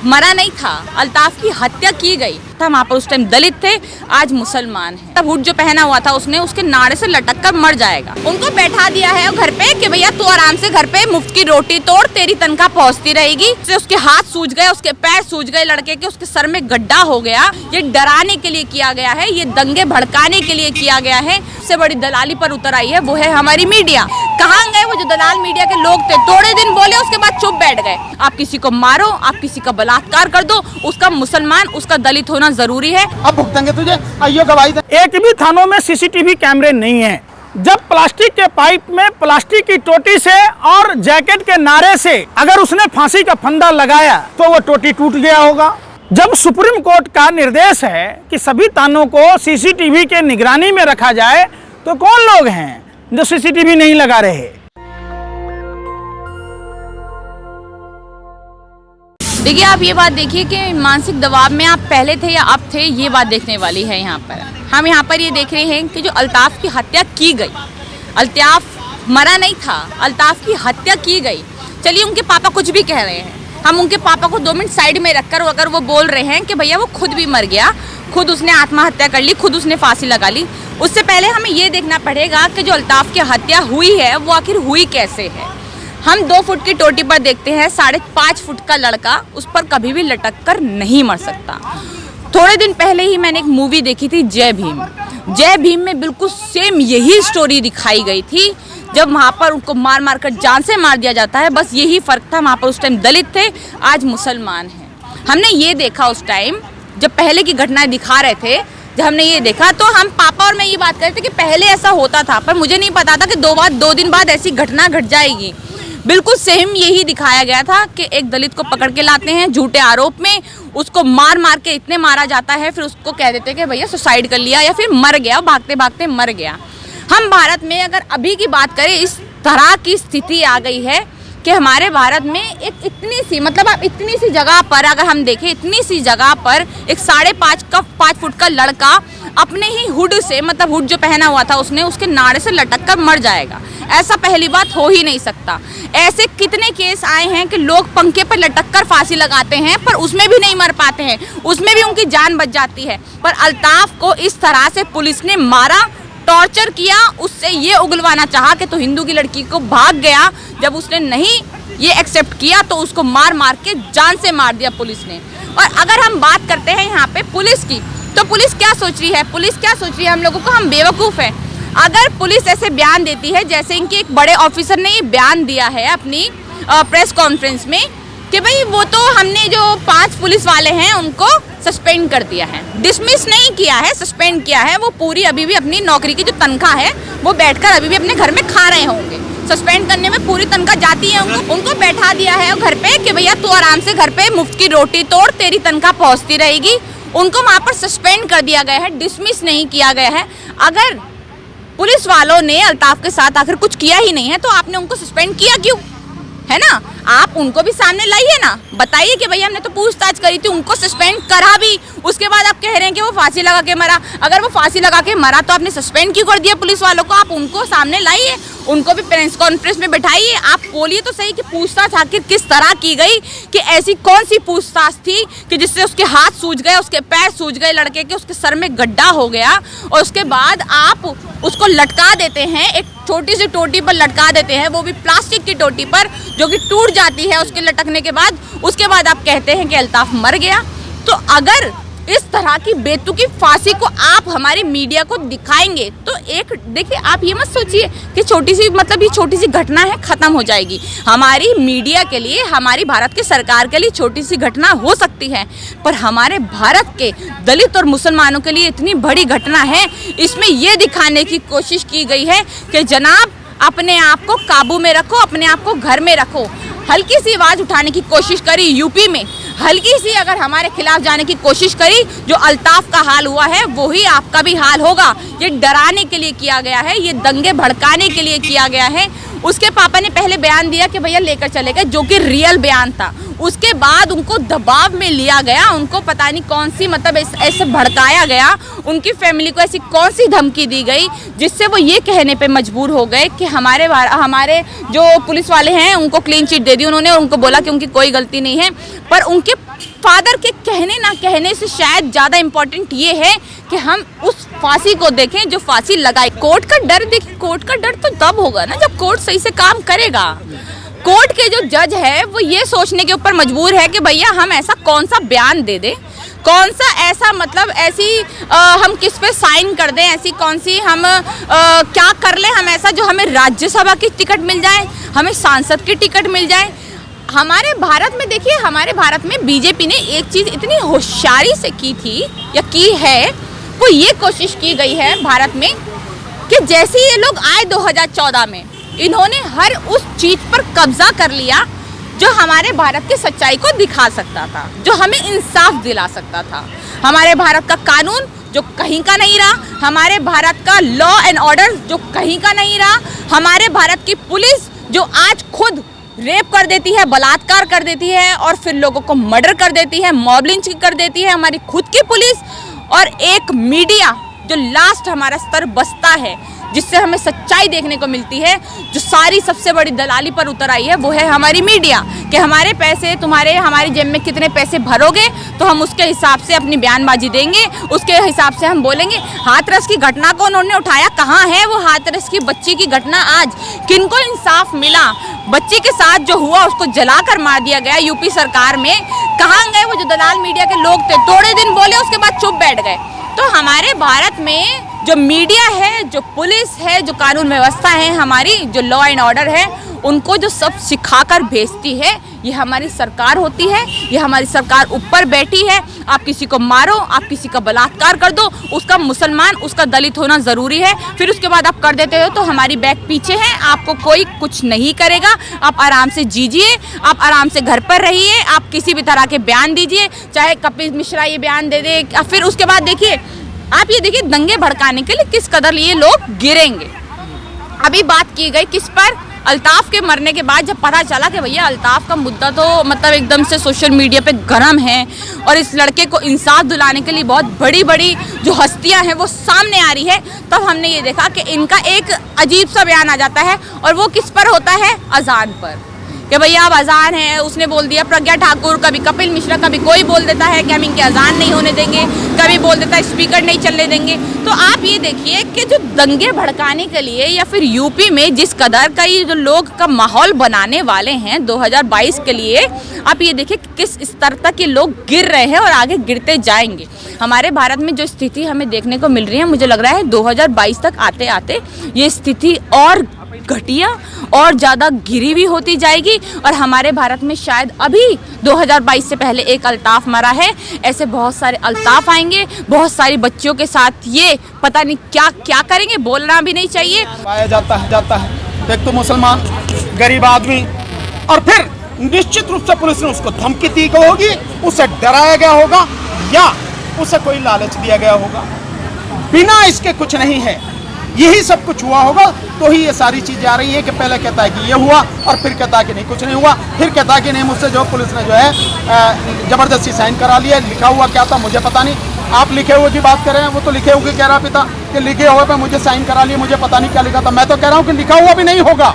मरा नहीं था, अल्ताफ की हत्या की गई था। वहाँ पर उस टाइम दलित थे, आज मुसलमान है। तब हुड जो पहना हुआ था उसने, उसके नाड़े से लटक कर मर जाएगा। उनको बैठा दिया है घर पे कि भैया तू आराम से घर पे मुफ्त की रोटी तोड़, तेरी तनख्वाह पहुँचती रहेगी। उसके हाथ सूज गए, उसके पैर सूज गए लड़के के, उसके सर में गड्ढा हो गया। ये डराने के लिए किया गया है, ये दंगे भड़काने के लिए किया गया है। सबसे बड़ी दलाली पर उतर आई है वो है हमारी मीडिया। कहाँ गए वो जो दलाल मीडिया के लोग थे? थोड़े दिन बोले, उसके बाद चुप बैठ गए। आप किसी को मारो, आप किसी का बलात्कार कर दो, उसका मुसलमान, उसका दलित होना जरूरी है। अब भुगतेंगे तुझे, आइयो गवाही दे। एक भी थानों में सीसीटीवी कैमरे नहीं है। जब प्लास्टिक के पाइप में प्लास्टिक की टोटी से और जैकेट के नारे से अगर उसने फांसी का फंदा लगाया तो वो टोटी टूट गया होगा। जब सुप्रीम कोर्ट का निर्देश है कि सभी थानों को सीसीटीवी के निगरानी में रखा जाए, तो कौन लोग हैं जो सीसीटीवी नहीं लगा रहे? देखिए, आप ये बात देखिए कि मानसिक दबाव में आप पहले थे या अब थे, ये बात देखने वाली है। यहाँ पर हम यहाँ पर ये देख रहे हैं कि जो अल्ताफ की हत्या की गई, अल्ताफ मरा नहीं था, अल्ताफ की हत्या की गई। चलिए, उनके पापा कुछ भी कह रहे हैं, हम उनके पापा को 2 मिनट साइड में रखकर अगर वो बोल रहे हैं कि भैया वो खुद भी मर गया, खुद उसने आत्महत्या कर ली, खुद उसने फांसी लगा ली, उससे पहले हमें ये देखना पड़ेगा कि जो अल्ताफ की हत्या हुई है वो आखिर हुई कैसे है। हम 2 फुट की टोटी पर देखते हैं, 5.5 फुट का लड़का उस पर कभी भी लटक कर नहीं मर सकता। थोड़े दिन पहले ही मैंने एक मूवी देखी थी, जय भीम। जय भीम में बिल्कुल सेम यही स्टोरी दिखाई गई थी। जब वहाँ पर उनको मार मार कर जान से मार दिया जाता है, बस यही फर्क था। वहाँ पर उस टाइम दलित थे, आज मुसलमान हैं। हमने ये देखा उस टाइम जब पहले की घटनाएं दिखा रहे थे, जब हमने ये देखा तो हम पापा और मैं ये बात कर रहे थे कि पहले ऐसा होता था, पर मुझे नहीं पता था कि 2 दिन बाद ऐसी घटना घट जाएगी। बिल्कुल सेम यही दिखाया गया था कि एक दलित को पकड़ के लाते हैं झूठे आरोप में, उसको मार मार के इतने मारा जाता है, फिर उसको कह देते हैं कि भैया सुसाइड कर लिया या फिर मर गया, भागते भागते मर गया। हम भारत में अगर अभी की बात करें, इस तरह की स्थिति आ गई है कि हमारे भारत में एक इतनी सी, मतलब आप इतनी सी जगह पर अगर हम देखें, इतनी सी जगह पर एक 5.5 फुट का लड़का अपने ही हुड से, मतलब हुड जो पहना हुआ था उसने, उसके नाड़े से लटक कर मर जाएगा। ऐसा पहली बात हो ही नहीं सकता। ऐसे कितने केस आए हैं कि लोग पंखे पर लटक कर फांसी लगाते हैं, पर उसमें भी नहीं मर पाते हैं, उसमें भी उनकी जान बच जाती है। पर अल्ताफ को इस तरह से पुलिस ने मारा, टॉर्चर किया, उससे ये उगलवाना चाहा कि तो हिंदू की लड़की को भाग गया। जब उसने नहीं ये एक्सेप्ट किया तो उसको मार मार के जान से मार दिया पुलिस ने। और अगर हम बात करते हैं यहाँ पे पुलिस की, तो पुलिस क्या सोच रही है? पुलिस क्या सोच रही है? हम लोगों को, हम बेवकूफ़ हैं। अगर पुलिस ऐसे बयान देती है जैसे इनके एक बड़े ऑफिसर ने ये बयान दिया है अपनी प्रेस कॉन्फ्रेंस में कि भाई वो तो हमने जो 5 पुलिस वाले हैं उनको सस्पेंड कर दिया है, डिसमिस नहीं किया है, सस्पेंड किया है, वो पूरी अभी भी अपनी नौकरी की जो तनख्वाह है वो बैठकर अभी भी अपने घर में खा रहे होंगे। सस्पेंड करने में पूरी तनख्वाह जाती है उनको बैठा दिया है घर पे कि भैया तू आराम से घर पे मुफ्त की रोटी तोड़, तेरी तनख्वाह पहुँचती रहेगी। उनको वहाँ पर सस्पेंड कर दिया गया है, डिसमिस नहीं किया गया है। अगर पुलिस वालों ने अल्ताफ के साथ आखिर कुछ किया ही नहीं है तो आपने उनको सस्पेंड किया क्यों? है ना, आप उनको भी सामने लाइए ना, बताइए कि भैया हमने तो पूछताछ करी थी, उनको सस्पेंड करा भी, उसके बाद आप कह रहे हैं कि वो फांसी लगा के मरा। अगर वो फांसी लगा के मरा तो आपने सस्पेंड क्यों कर दिया पुलिस वालों को? आप उनको सामने लाइए, उनको भी प्रेस कॉन्फ्रेंस में बैठाइए, आप बोलिए तो सही कि पूछताछ आखिर किस तरह की गई, कि ऐसी कौन सी पूछताछ थी कि जिससे उसके हाथ सूज गए, उसके पैर सूज गए लड़के के, उसके सर में गड्ढा हो गया और उसके बाद आप उसको लटका देते हैं, एक छोटी सी टोटी पर लटका देते हैं, वो भी प्लास्टिक की टोटी पर जो कि टूट जाती है उसके लटकने के बाद। उसके बाद आप कहते हैं कि अल्ताफ मर गया। तो अगर इस तरह की बेतुकी फांसी को आप हमारी मीडिया को दिखाएंगे तो एक देखिए, आप ये मत सोचिए कि छोटी सी, मतलब ये छोटी सी घटना है खत्म हो जाएगी। हमारी मीडिया के लिए, हमारी भारत की सरकार के लिए छोटी सी घटना हो सकती है, पर हमारे भारत के दलित और मुसलमानों के लिए इतनी बड़ी घटना है। इसमें ये दिखाने की कोशिश की गई है कि जनाब अपने आप को काबू में रखो, अपने आप को घर में रखो। हल्की सी आवाज़ उठाने की कोशिश करी यूपी में, हल्की सी अगर हमारे खिलाफ जाने की कोशिश करी, जो अल्ताफ का हाल हुआ है वही आपका भी हाल होगा। ये डराने के लिए किया गया है, ये दंगे भड़काने के लिए किया गया है। उसके पापा ने पहले बयान दिया कि भैया लेकर चले गए, जो कि रियल बयान था। उसके बाद उनको दबाव में लिया गया, उनको पता नहीं कौन सी, मतलब ऐसे भड़काया गया, उनकी फैमिली को ऐसी कौन सी धमकी दी गई जिससे वो ये कहने पे मजबूर हो गए कि हमारे जो पुलिस वाले हैं उनको क्लीन चिट दे दी उन्होंने, उनको बोला कि उनकी कोई गलती नहीं है। पर उनके फादर के कहने ना कहने से शायद ज़्यादा इम्पोर्टेंट ये है कि हम उस फांसी को देखें जो फांसी लगाए। कोर्ट का डर देखिए, कोर्ट का डर तो तब होगा ना जब कोर्ट सही से काम करेगा। कोर्ट के जो जज है वो ये सोचने के ऊपर मजबूर है कि भैया हम ऐसा कौन सा बयान दे दें, कौन सा ऐसा मतलब ऐसी हम किस पे साइन कर दें, ऐसी कौन सी हम क्या कर लें हम ऐसा जो हमें राज्यसभा की टिकट मिल जाए, हमें सांसद की टिकट मिल जाए। हमारे भारत में देखिए, हमारे भारत में बीजेपी ने एक चीज़ इतनी होशियारी से की थी या की है, वो ये कोशिश की गई है भारत में कि जैसे ये लोग आए 2014 में, इन्होंने हर उस चीज़ पर कब्जा कर लिया जो हमारे भारत की सच्चाई को दिखा सकता था, जो हमें इंसाफ दिला सकता था। हमारे भारत का कानून जो कहीं का नहीं रहा, हमारे भारत का लॉ एंड ऑर्डर जो कहीं का नहीं रहा, हमारे भारत की पुलिस जो आज खुद रेप कर देती है, बलात्कार कर देती है और फिर लोगों को मर्डर कर देती है, मॉब लिंचिंग कर देती है, हमारी खुद की पुलिस, और एक मीडिया जो लास्ट हमारा स्तर बचता है जिससे हमें सच्चाई देखने को मिलती है। जो सारी सबसे बड़ी दलाली पर उतर आई है वो है हमारी मीडिया, कि हमारे पैसे हमारी जेब में कितने पैसे भरोगे तो हम उसके हिसाब से अपनी बयानबाजी देंगे, उसके हिसाब से हम बोलेंगे। हाथरस की घटना को उन्होंने उठाया, कहाँ है वो हाथरस की बच्ची की घटना? आज किनको इंसाफ मिला? बच्ची के साथ जो हुआ उसको जलाकर मार दिया गया यूपी सरकार में। कहाँ गए वो जो दलाल मीडिया के लोग थे? थोड़े दिन बोले उसके बाद चुप बैठ गए। तो हमारे भारत में जो मीडिया है, जो पुलिस है, जो कानून व्यवस्था है, हमारी जो लॉ एंड ऑर्डर है, उनको जो सब सिखाकर भेजती है ये हमारी सरकार होती है। ये हमारी सरकार ऊपर बैठी है। आप किसी को मारो, आप किसी का बलात्कार कर दो, उसका मुसलमान, उसका दलित होना ज़रूरी है, फिर उसके बाद आप कर देते हो तो हमारी बैक पीछे है, आपको कोई कुछ नहीं करेगा। आप आराम से जीजिए, आप आराम से घर पर रहिए, आप किसी भी तरह के बयान दीजिए, चाहे कपिल मिश्रा ये बयान दे दे, फिर उसके बाद देखिए आप ये देखिए दंगे भड़काने के लिए किस कदर ये लोग गिरेंगे। अभी बात की गई किस पर? अल्ताफ के मरने के बाद जब पता चला कि भैया अल्ताफ का मुद्दा तो मतलब एकदम से सोशल मीडिया पे गर्म है और इस लड़के को इंसाफ दिलाने के लिए बहुत बड़ी बड़ी जो हस्तियां हैं वो सामने आ रही है, तब हमने ये देखा कि इनका एक अजीब सा बयान आ जाता है। और वो किस पर होता है? अजान पर, कि भैया अब अजान है। उसने बोल दिया प्रज्ञा ठाकुर, कभी कपिल मिश्रा, कभी कोई बोल देता है कि हम इनके अजान नहीं होने देंगे, कभी बोल देता है स्पीकर नहीं चलने देंगे। तो आप ये देखिए कि जो दंगे भड़काने के लिए या फिर यूपी में जिस कदर का ये जो लोग का माहौल बनाने वाले हैं 2022 के लिए, आप ये देखिए किस स्तर तक ये लोग गिर रहे हैं और आगे गिरते जाएंगे। हमारे भारत में जो स्थिति हमें देखने को मिल रही है, मुझे लग रहा है 2022 तक आते आते ये स्थिति और घटिया और ज़्यादा गिरी हुई होती जाएगी। और हमारे भारत में शायद अभी 2022 से पहले एक अल्ताफ मरा है, ऐसे बहुत सारे अल्ताफ आएंगे, बहुत सारी बच्चियों के साथ ये पता नहीं क्या क्या करेंगे, बोलना भी नहीं चाहिए। पाया जाता है एक तो मुसलमान गरीब आदमी, और फिर निश्चित रूप से पुलिस ने उसको धमकी दी गई होगी, उसे डराया गया होगा या उसे कोई लालच दिया गया होगा। बिना इसके कुछ नहीं है, यही सब कुछ हुआ होगा तो ही ये सारी चीजें आ रही हैं कि पहले कहता है कि ये हुआ और फिर कहता है कि नहीं कुछ नहीं हुआ, फिर कहता है कि नहीं मुझसे जो पुलिस ने जो है जबरदस्ती साइन करा लिया। लिखा हुआ क्या था मुझे पता नहीं, आप लिखे हुए की बात कर रहे हैं, वो तो लिखे हुए कह रहा पिता कि लिखे हुए पे मुझे साइन करा लिया, मुझे पता नहीं क्या लिखा था। मैं तो कह रहा हूँ कि लिखा हुआ भी नहीं होगा,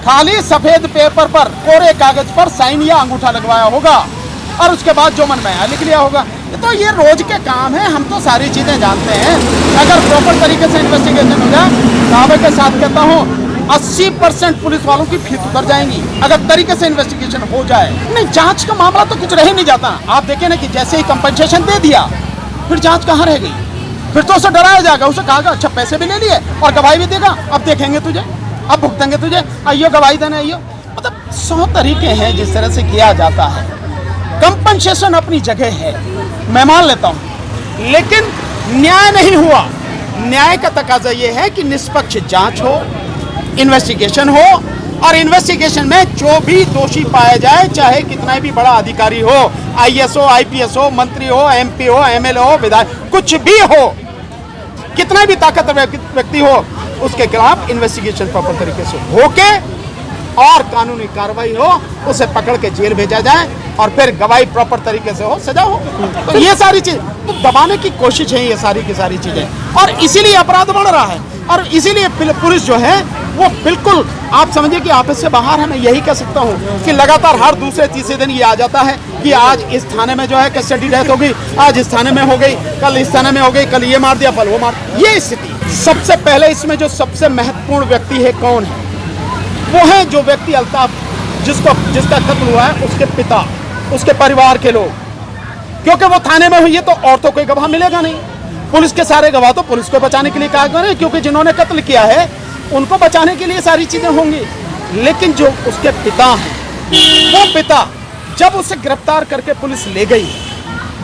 खाली सफेद पेपर पर कोरे कागज पर साइन या अंगूठा लगवाया होगा और उसके बाद जो मन में आया लिख लिया होगा। तो ये रोज के काम है, हम तो सारी चीजें जानते हैं। अगर प्रॉपर तरीके से इन्वेस्टिगेशन हो जाए, दावे के साथ कहता हूँ 80% पुलिस वालों की फीस उतर जाएंगी अगर तरीके से इन्वेस्टिगेशन हो जाए। नहीं, जांच का मामला तो कुछ रह ही नहीं जाता। आप देखें ना कि जैसे ही कंपनसेशन दे दिया फिर जांच कहाँ रह गई? फिर तो उसे डराया जाएगा, उसे कहा अच्छा पैसे भी ले लिए और गवाही भी देगा, अब देखेंगे तुझे, अब भुगतेंगे तुझे, आइयो गवाही देने आइयो। मतलब 100 तरीके हैं जिस तरह से किया जाता है। कंपनसेशन अपनी जगह है, मैं मान लेता हूं, लेकिन न्याय नहीं हुआ। न्याय का तकाजा यह है कि निष्पक्ष जांच हो, इन्वेस्टिगेशन हो, और इन्वेस्टिगेशन में जो भी दोषी पाया जाए, चाहे कितना भी बड़ा अधिकारी हो, आईएएस हो, आईपीएस हो, मंत्री हो, एमपी हो, एमएलए हो, विधायक, कुछ भी हो, कितना भी ताकतवर व्यक्ति हो, उसके खिलाफ इन्वेस्टिगेशन प्रॉपर तरीके से होके और कानूनी कार्रवाई हो, उसे पकड़ के जेल भेजा जाए और फिर गवाही प्रॉपर तरीके से हो, सजा हो। तो ये सारी चीज तो दबाने की कोशिश है, ये सारी की सारी चीजें, और इसीलिए अपराध बढ़ रहा है और इसीलिए पुलिस जो है वो बिल्कुल आप समझिए कि ऑफिस से बाहर है। मैं यही कह सकता हूँ कि लगातार हर दूसरे तीसरे दिन ये आ जाता है कि आज इस थाने में जो है कस्टडी डेथ हो गई, आज इस थाने में हो गई, कल इस थाने में हो गई, कल ये मार दिया, कल वो मार। ये स्थिति। सबसे पहले इसमें जो सबसे महत्वपूर्ण व्यक्ति है कौन है? वो है जो व्यक्ति अल्ताफ, जिसका कत्ल हुआ है, उसके पिता, उसके परिवार के लोग। क्योंकि वो थाने में हुई है तो और तो कोई गवाह मिलेगा नहीं। पुलिस के सारे गवाह तो पुलिस को बचाने के लिए कहा गया है, क्योंकि जिन्होंने कत्ल किया है उनको बचाने के लिए सारी चीजें होंगी। लेकिन जो उसके पिता हैं, वो पिता जब उसे गिरफ्तार करके पुलिस ले गई,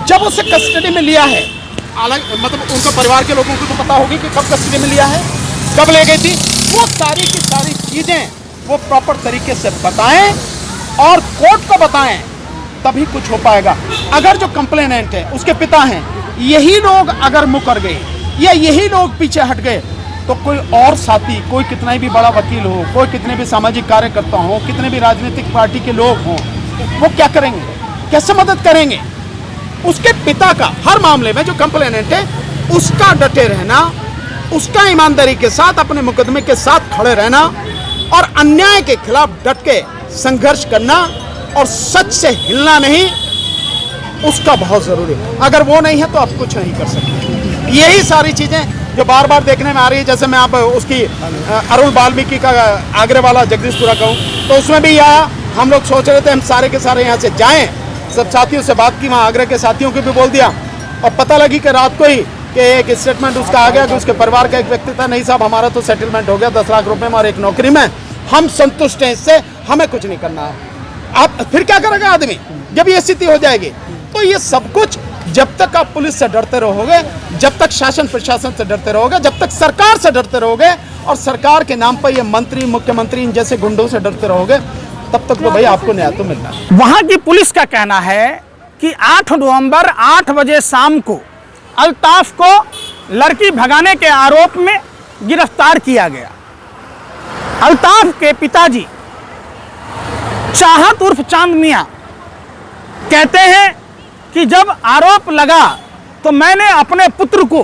जब उसे कस्टडी में लिया है, मतलब उनके परिवार के लोगों को तो पता होगी कि कब कस्टडी में लिया है, कब ले गई थी, वो सारी की सारी चीजें वो प्रॉपर तरीके से बताएं और कोर्ट को बताएं, तभी कुछ हो पाएगा। अगर जो कंप्लेनेंट है उसके पिता हैं, यही लोग अगर मुकर गए या यही लोग पीछे हट गए, तो कोई और साथी, कोई कितना भी बड़ा वकील हो, कोई कितने भी सामाजिक कार्यकर्ता हो, कितने भी राजनीतिक पार्टी के लोग हों, वो क्या करेंगे, कैसे मदद करेंगे? उसके पिता का हर मामले में जो कंप्लेनेंट है उसका डटे रहना, उसका ईमानदारी के साथ अपने मुकदमे के साथ खड़े रहना और अन्याय के खिलाफ डट के संघर्ष करना और सच से हिलना नहीं, उसका बहुत जरूरी है। अगर वो नहीं है तो आप कुछ नहीं कर सकते। यही सारी चीजें जो बार बार देखने में आ रही है, जैसे मैं आप उसकी अरुण वाल्मीकि का आगरे वाला जगदीशपुरा कहूँ, तो उसमें भी आया। हम लोग सोच रहे थे हम सारे के सारे यहाँ से जाएं, सब साथियों से बात की, वहाँ आगरे के साथियों को भी बोल दिया, और पता लगी कि रात को ही कि एक स्टेटमेंट उसका आ गया कि उसके परिवार का एक व्यक्ति था, नहीं साहब हमारा तो सेटलमेंट हो गया 10 लाख रुपए में और एक नौकरी में, हम संतुष्ट हैं इससे, हमें कुछ नहीं करना है। आप फिर क्या करेगा आदमी जब ये स्थिति हो जाएगी? तो ये सब कुछ जब तक आप पुलिस से डरते रहोगे, जब तक शासन प्रशासन से डरते रहोगे, जब तक सरकार से डरते रहोगे और सरकार के नाम पर ये मंत्री मुख्यमंत्री इन जैसे गुंडों से डरते रहोगे, तब तक तो भाई आपको न्याय तो मिलना है। वहां की पुलिस का कहना है कि 8 नवंबर 8 बजे शाम को अल्ताफ को लड़की भगाने के आरोप में गिरफ्तार किया गया। अल्ताफ के पिताजी चाहत उर्फ चांद मियां कहते हैं कि जब आरोप लगा तो मैंने अपने पुत्र को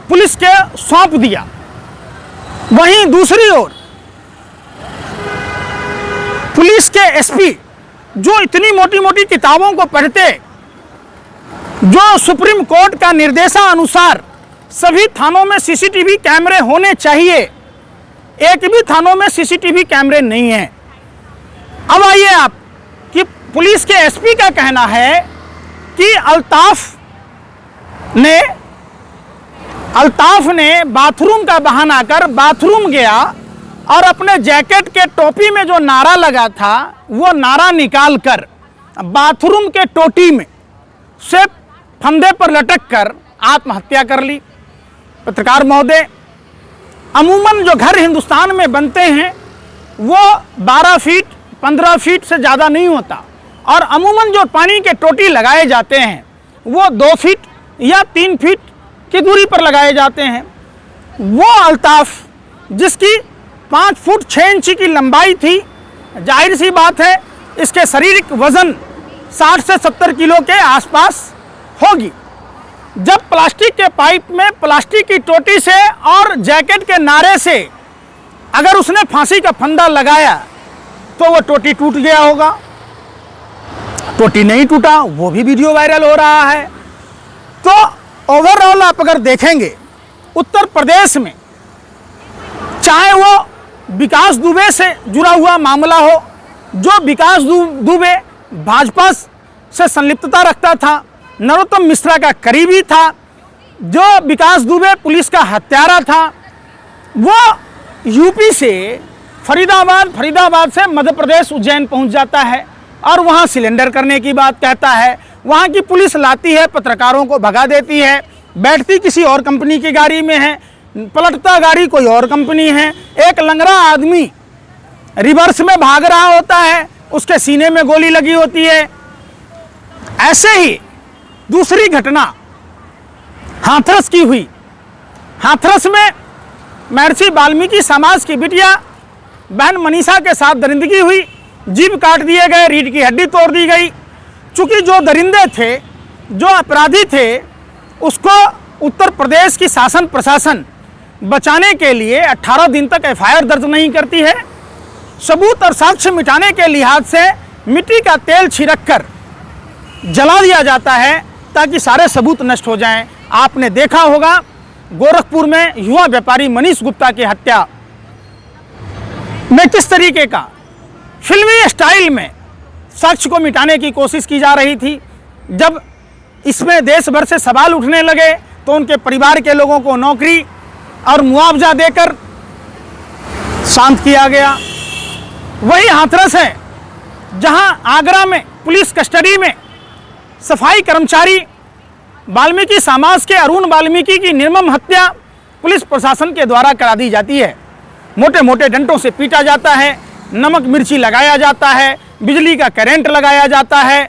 पुलिस के सौंप दिया। वहीं दूसरी ओर पुलिस के एसपी, जो इतनी मोटी मोटी किताबों को पढ़ते, जो सुप्रीम कोर्ट का निर्देशानुसार सभी थानों में सीसीटीवी कैमरे होने चाहिए, एक भी थानों में सीसीटीवी कैमरे नहीं है। अब आइए आप कि पुलिस के एसपी का कहना है कि अल्ताफ ने बाथरूम का बहाना कर बाथरूम गया और अपने जैकेट के टोपी में जो नारा लगा था वो नारा निकाल कर बाथरूम के टोटी में से फंदे पर लटक कर आत्महत्या कर ली। पत्रकार महोदय, अमूमन जो घर हिंदुस्तान में बनते हैं वो 12 फीट 15 फीट से ज़्यादा नहीं होता, और अमूमन जो पानी के टोटी लगाए जाते हैं वो 2 फीट या 3 फीट की दूरी पर लगाए जाते हैं। वो अल्ताफ जिसकी 5 फुट 6 इंच की लंबाई थी, जाहिर सी बात है इसके शारीरिक वजन 60 से 70 किलो के आसपास होगी। जब प्लास्टिक के पाइप में प्लास्टिक की टोटी से और जैकेट के नारे से अगर उसने फांसी का फंदा लगाया तो वो टोटी टूट गया होगा। टोटी नहीं टूटा, वो भी वीडियो वायरल हो रहा है। तो ओवरऑल आप अगर देखेंगे उत्तर प्रदेश में, चाहे वो विकास दुबे से जुड़ा हुआ मामला हो, जो विकास दुबे भाजपा से संलिप्तता रखता था, नरोत्तम मिश्रा का करीबी था, जो विकास दुबे पुलिस का हत्यारा था, वो यूपी से फरीदाबाद से मध्य प्रदेश उज्जैन पहुंच जाता है और वहां सिलेंडर करने की बात कहता है। वहां की पुलिस लाती है, पत्रकारों को भगा देती है, बैठती किसी और कंपनी की गाड़ी में है, पलटता गाड़ी कोई और कंपनी है। एक लंगड़ा आदमी रिवर्स में भाग रहा होता है, उसके सीने में गोली लगी होती है। ऐसे ही दूसरी घटना हाथरस की हुई। हाथरस में महर्षि वाल्मीकि समाज की बिटिया बहन मनीषा के साथ दरिंदगी हुई, जीभ काट दिए गए, रीढ़ की हड्डी तोड़ दी गई। चूंकि जो दरिंदे थे, जो अपराधी थे, उसको उत्तर प्रदेश की शासन प्रशासन बचाने के लिए 18 दिन तक एफआईआर दर्ज नहीं करती है। सबूत और साक्ष्य मिटाने के लिहाज से मिट्टी का तेल छिड़ककर जला दिया जाता है ताकि सारे सबूत नष्ट हो जाएं। आपने देखा होगा गोरखपुर में युवा व्यापारी मनीष गुप्ता की हत्या में किस तरीके का फिल्मी स्टाइल में साक्ष्य को मिटाने की कोशिश की जा रही थी। जब इसमें देश भर से सवाल उठने लगे तो उनके परिवार के लोगों को नौकरी और मुआवजा देकर शांत किया गया। वही हाथरस है जहां आगरा में पुलिस कस्टडी में सफाई कर्मचारी वाल्मीकि समाज के अरुण वाल्मीकि की निर्मम हत्या पुलिस प्रशासन के द्वारा करा दी जाती है। मोटे मोटे डंडों से पीटा जाता है, नमक मिर्ची लगाया जाता है, बिजली का करंट लगाया जाता है।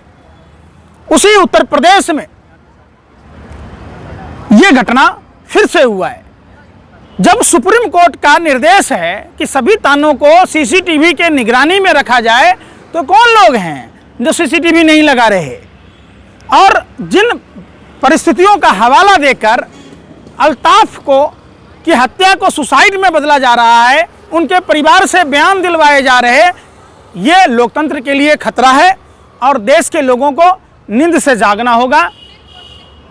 उसी उत्तर प्रदेश में यह घटना फिर से हुआ है। जब सुप्रीम कोर्ट का निर्देश है कि सभी थानों को सीसीटीवी के निगरानी में रखा जाए तो कौन लोग हैं जो सीसीटीवी नहीं लगा रहे, और जिन परिस्थितियों का हवाला देकर अल्ताफ को की हत्या को सुसाइड में बदला जा रहा है, उनके परिवार से बयान दिलवाए जा रहे, ये लोकतंत्र के लिए खतरा है और देश के लोगों को नींद से जागना होगा।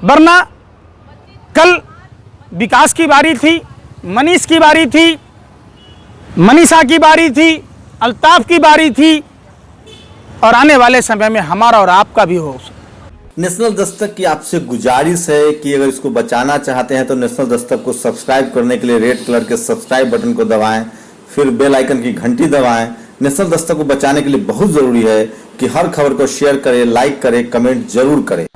वरना कल विकास की बारी थी, मनीष की बारी थी, मनीषा की बारी थी, अल्ताफ की बारी थी, और आने वाले समय में हमारा और आपका भी हो। नेशनल दस्तक की आपसे गुजारिश है कि अगर इसको बचाना चाहते हैं तो नेशनल दस्तक को सब्सक्राइब करने के लिए रेड कलर के सब्सक्राइब बटन को दबाएं, फिर बेल आइकन की घंटी दबाएं। नेशनल दस्तक को बचाने के लिए बहुत जरूरी है कि हर खबर को शेयर करें, लाइक करें, कमेंट जरूर करें।